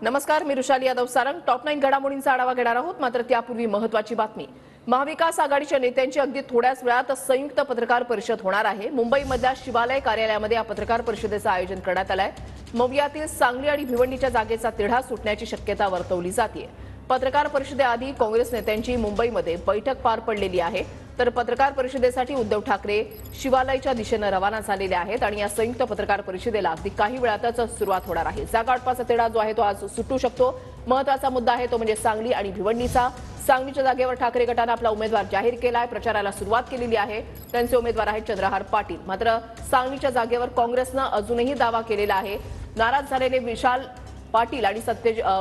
नमस्कार, मी रुशाली यादव सारंग. टॉप 9 घडामोडींचा आढावा घेणार आहोत. मात्र त्यापूर्वी महत्त्वाची बातमी. महाविकास आघाडीच्या नेत्यांची अगदी थोड्याच वेळात संयुक्त पत्रकार परिषद होणार आहे. मुंबईमधल्या शिवालय कार्यालयामध्ये या पत्रकार परिषदेचं आयोजन करण्यात आलं आहे. मवियातील सांगली आणि भिवंडीच्या जागेचा तिढा सुटण्याची शक्यता वर्तवली जाते. पत्रकार परिषदेआधी काँग्रेस नेत्यांची मुंबईमध्ये बैठक पार पडलेली आहे. तर पत्रकार परिषदेसाठी उद्धव ठाकरे शिवालयाच्या दिशेने रवाना झालेले आहेत आणि या संयुक्त पत्रकार परिषदेला अगदी काही वेळातच सुरुवात होणार आहे. जागा वाटपाचा तिढा जो आहे तो आज सुटू शकतो. महत्त्वाचा मुद्दा आहे तो म्हणजे सांगली आणि भिवंडीचा. सांगलीच्या जागेवर ठाकरे गटाने आपला उमेदवार जाहीर केलाय, प्रचाराला सुरुवात केलेली आहे. त्यांचे उमेदवार आहेत चंद्रहार पाटील. मात्र सांगलीच्या जागेवर काँग्रेसनं अजूनही दावा केलेला आहे. नाराज झालेले विशाल पाटील आणि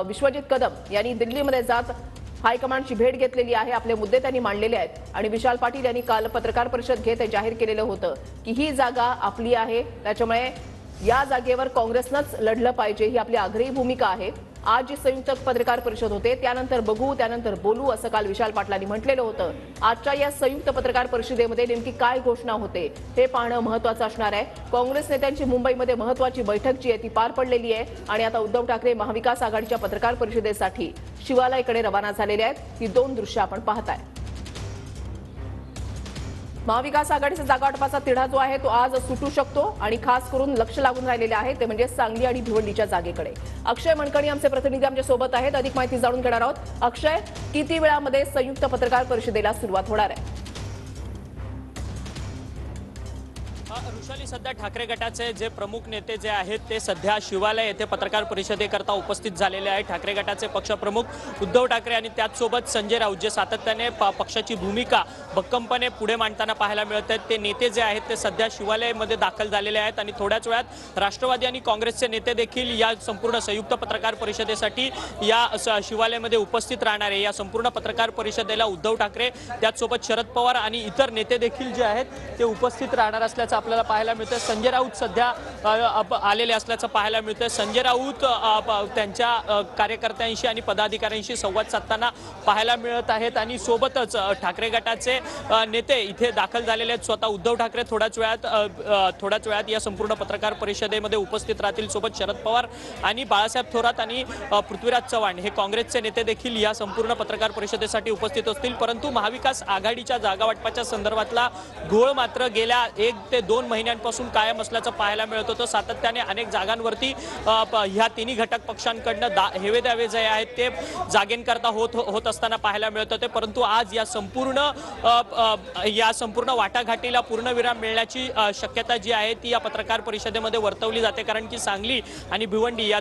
विश्वजित कदम यांनी दिल्लीमध्ये जात हायकमांडची भेट घेतलेली आहे. आपले मुद्दे त्यांनी मांडलेले आहेत आणि विशाल पाटील यांनी काल पत्रकार परिषद घेत जाहीर केलेलं होतं की ही जागा आपली आहे, त्याच्यामुळे या जागेवर काँग्रेसनंच लढलं पाहिजे, ही आपली आग्रही भूमिका आहे. आज जी संयुक्त पत्रकार परिषद होते त्यानंतर बघू, त्यानंतर बोलू, असं काल विशाल पाटलांनी म्हटलेलं होतं. आजच्या या संयुक्त पत्रकार परिषदेमध्ये नेमकी काय घोषणा होते हे पाहणं महत्त्वाचं असणार आहे. काँग्रेस नेत्यांची मुंबईमध्ये महत्त्वाची बैठक जी आहे ती पार पडलेली आहे आणि आता उद्धव ठाकरे महाविकास आघाडीच्या पत्रकार परिषदेसाठी शिवालयाकडे रवाना झालेले आहेत. ही दोन दृश्य आपण पाहताय. महाविकास आघाडीचा जागा वाटपाचा तिढा जो आहे तो आज सुटू शकतो आणि खास करून लक्ष लागून राहिलेले आहे ते म्हणजे सांगली आणि भिवंडीच्या जागेकडे. अक्षय मनकणी आमचे प्रतिनिधी आमच्या सोबत आहेत. अधिक माहिती जाणून घेणार आहोत. अक्षय, किती वेळामध्ये संयुक्त पत्रकार परिषदेला सुरुवात होणार आहे? रुशाली, सध्या ठाकरे गटाचे जे प्रमुख नेते जे आहेत ते सध्या शिवालय येथे पत्रकार परिषदेकरता उपस्थित झालेले आहेत. ठाकरे गटाचे पक्षप्रमुख उद्धव ठाकरे आणि त्याचसोबत संजय राऊत जे सातत्याने पक्षाची भूमिका भक्कमपणे पुढे मांडताना पाहायला मिळत आहेत, ते नेते जे आहेत ते सध्या शिवालयामध्ये दाखल झालेले आहेत आणि थोड्याच वेळात राष्ट्रवादी आणि काँग्रेसचे नेते देखील या संपूर्ण संयुक्त पत्रकार परिषदेसाठी या शिवालयामध्ये उपस्थित राहणार आहे. या संपूर्ण पत्रकार परिषदेला उद्धव ठाकरे त्याचसोबत शरद पवार आणि इतर नेते देखील जे आहेत ते उपस्थित राहणार असल्याचं आपल्याला पाहायला मिळतं. संजय राऊत सध्या आलेले असल्याचं पाहायला मिळतं. संजय राऊत त्यांच्या कार्यकर्त्यांशी आणि पदाधिकाऱ्यांशी संवाद साधताना पाहायला मिळत आहेत आणि सोबतच ठाकरे गटाचे नेते इथे दाखल झालेले आहेत. स्वतः उद्धव ठाकरे थोड्याच वेळात या संपूर्ण पत्रकार परिषदेमध्ये उपस्थित राहतील. सोबत शरद पवार आणि बाळासाहेब थोरात आणि पृथ्वीराज चव्हाण हे काँग्रेसचे नेते देखील या संपूर्ण पत्रकार परिषदेसाठी उपस्थित असतील. परंतु महाविकास आघाडीच्या जागा वाटपाच्या संदर्भातला घोळ मात्र गेल्या 1 ते 2 महिन्यांपासून कायम असल्याचं पाहायला मिळत होतं. सातत्याने अनेक जागांवरती ह्या तिन्ही घटक पक्षांकडनं हेवे दावे जे आहेत ते जागेंकरता होत असताना पाहायला मिळत होते. परंतु आज या संपूर्ण वाटाघाटीला पूर्णविराम मिळण्याची शक्यता जी आहे ती या पत्रकार परिषदेमध्ये वर्तवली जाते. कारण की सांगली आणि भिवंडी या